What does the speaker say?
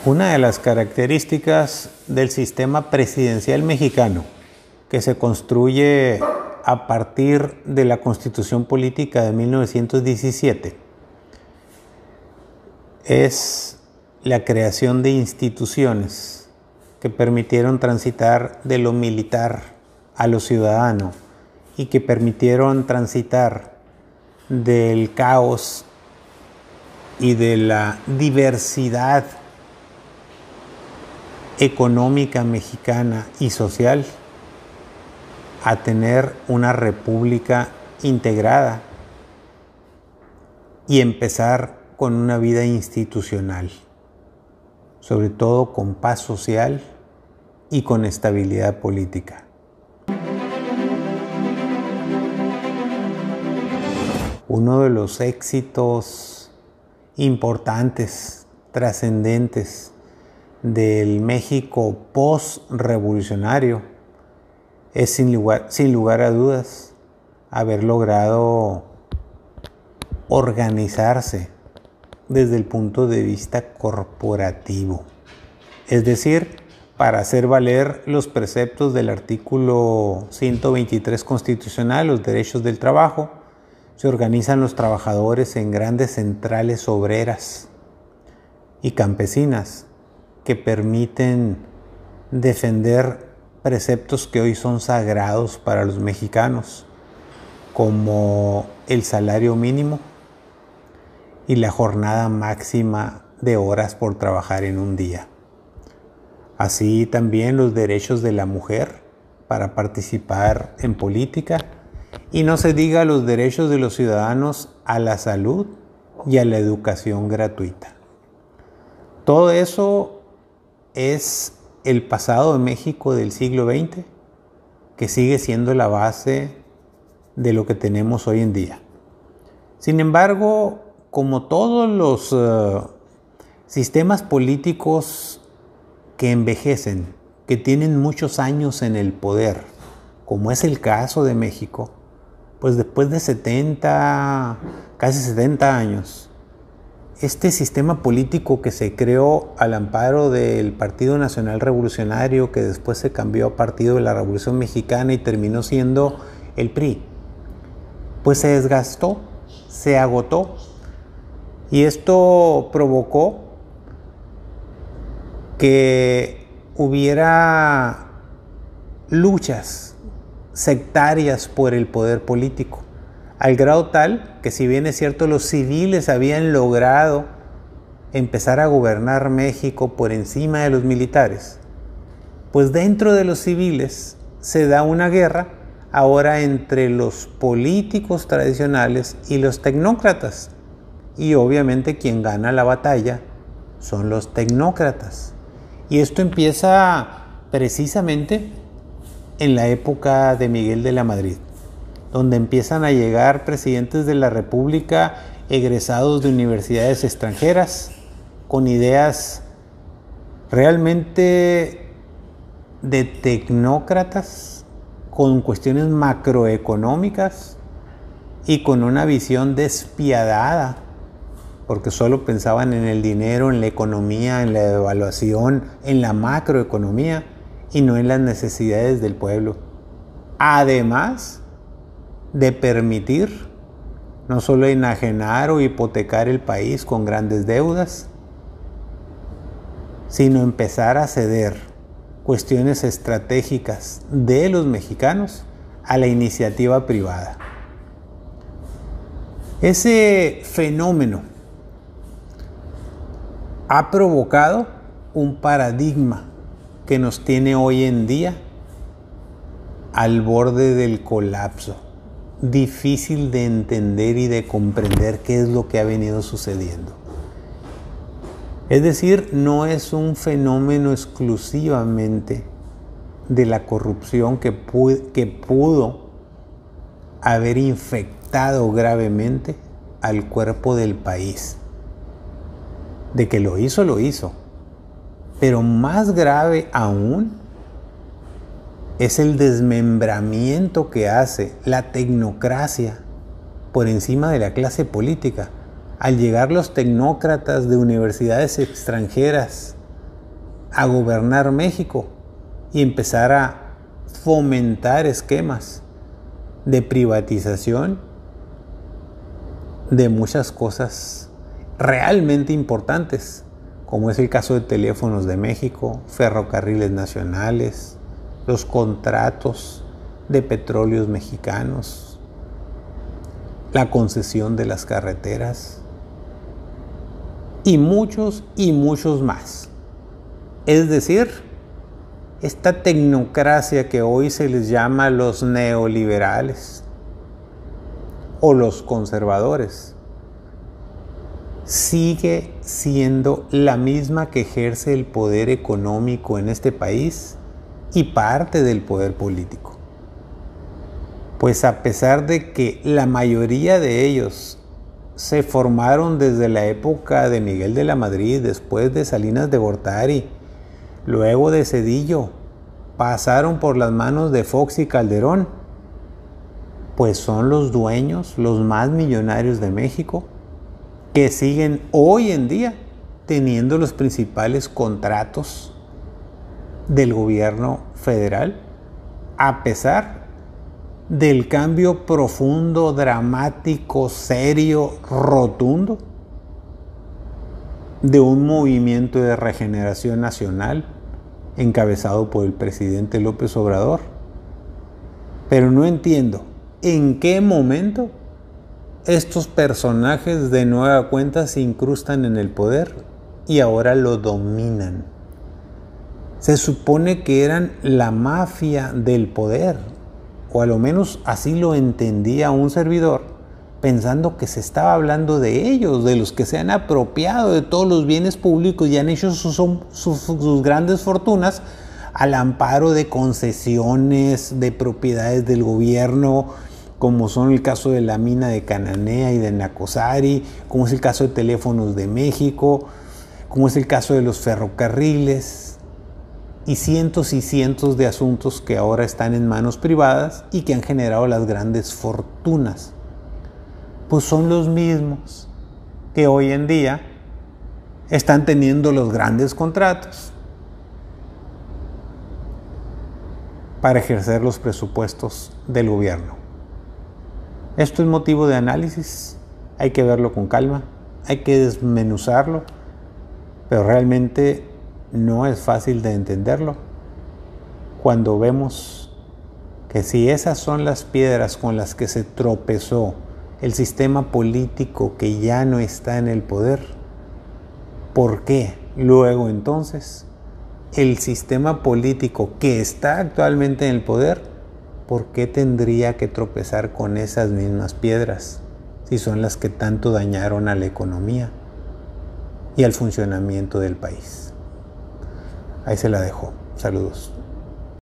Una de las características del sistema presidencial mexicano, que se construye a partir de la Constitución Política de 1917, es la creación de instituciones que permitieron transitar de lo militar a lo ciudadano y que permitieron transitar del caos y de la diversidad económica mexicana y social a tener una república integrada y empezar con una vida institucional, sobre todo con paz social y con estabilidad política. Uno de los éxitos importantes, trascendentes del México post-revolucionario es sin lugar a dudas haber logrado organizarse desde el punto de vista corporativo. Es decir, para hacer valer los preceptos del artículo 123 constitucional, los derechos del trabajo, se organizan los trabajadores en grandes centrales obreras y campesinas que permiten defender preceptos que hoy son sagrados para los mexicanos, como el salario mínimo y la jornada máxima de horas por trabajar en un día. Así también los derechos de la mujer para participar en política, y no se diga los derechos de los ciudadanos a la salud y a la educación gratuita. Todo eso es el pasado de México del siglo XX, que sigue siendo la base de lo que tenemos hoy en día. Sin embargo, como todos los sistemas políticos que envejecen, que tienen muchos años en el poder, como es el caso de México, pues después de casi 70 años, este sistema político que se creó al amparo del Partido Nacional Revolucionario, que después se cambió a Partido de la Revolución Mexicana y terminó siendo el PRI, pues se desgastó, se agotó, y esto provocó que hubiera luchas sectarias por el poder político, al grado tal que, si bien es cierto, los civiles habían logrado empezar a gobernar México por encima de los militares, pues dentro de los civiles se da una guerra ahora entre los políticos tradicionales y los tecnócratas, y obviamente quien gana la batalla son los tecnócratas. Y esto empieza precisamente en la época de Miguel de la Madrid, donde empiezan a llegar presidentes de la República egresados de universidades extranjeras con ideas realmente de tecnócratas, con cuestiones macroeconómicas y con una visión despiadada, porque solo pensaban en el dinero, en la economía, en la devaluación, en la macroeconomía, y no en las necesidades del pueblo. Además de permitir no solo enajenar o hipotecar el país con grandes deudas, sino empezar a ceder cuestiones estratégicas de los mexicanos a la iniciativa privada. Ese fenómeno ha provocado un paradigma que nos tiene hoy en día al borde del colapso, difícil de entender y de comprender qué es lo que ha venido sucediendo. Es decir, no es un fenómeno exclusivamente de la corrupción que pudo haber infectado gravemente al cuerpo del país. De que lo hizo. Pero más grave aún es el desmembramiento que hace la tecnocracia por encima de la clase política, al llegar los tecnócratas de universidades extranjeras a gobernar México y empezar a fomentar esquemas de privatización de muchas cosas realmente importantes, como es el caso de Teléfonos de México, Ferrocarriles Nacionales, los contratos de petróleos mexicanos, la concesión de las carreteras y muchos más. Es decir, esta tecnocracia que hoy se les llama los neoliberales o los conservadores, sigue siendo la misma que ejerce el poder económico en este país y parte del poder político. Pues a pesar de que la mayoría de ellos se formaron desde la época de Miguel de la Madrid, después de Salinas de Gortari, luego de Zedillo, pasaron por las manos de Fox y Calderón, pues son los dueños, los más millonarios de México, que siguen hoy en día teniendo los principales contratos del gobierno federal, a pesar del cambio profundo, dramático, serio, rotundo de un movimiento de regeneración nacional encabezado por el presidente López Obrador. Pero no entiendo en qué momento estos personajes de nueva cuenta se incrustan en el poder y ahora lo dominan. Se supone que eran la mafia del poder, o a lo menos así lo entendía un servidor, pensando que se estaba hablando de ellos, de los que se han apropiado de todos los bienes públicos y han hecho sus grandes fortunas al amparo de concesiones, de propiedades del gobierno, como son el caso de la mina de Cananea y de Nacozari, como es el caso de Teléfonos de México, como es el caso de los ferrocarriles, y cientos de asuntos que ahora están en manos privadas y que han generado las grandes fortunas. Pues son los mismos que hoy en día están teniendo los grandes contratos para ejercer los presupuestos del gobierno. Esto es motivo de análisis, hay que verlo con calma, hay que desmenuzarlo, pero realmente no es fácil de entenderlo cuando vemos que si esas son las piedras con las que se tropezó el sistema político que ya no está en el poder, ¿por qué luego entonces el sistema político que está actualmente en el poder, por qué tendría que tropezar con esas mismas piedras si son las que tanto dañaron a la economía y al funcionamiento del país? Ahí se la dejo. Saludos.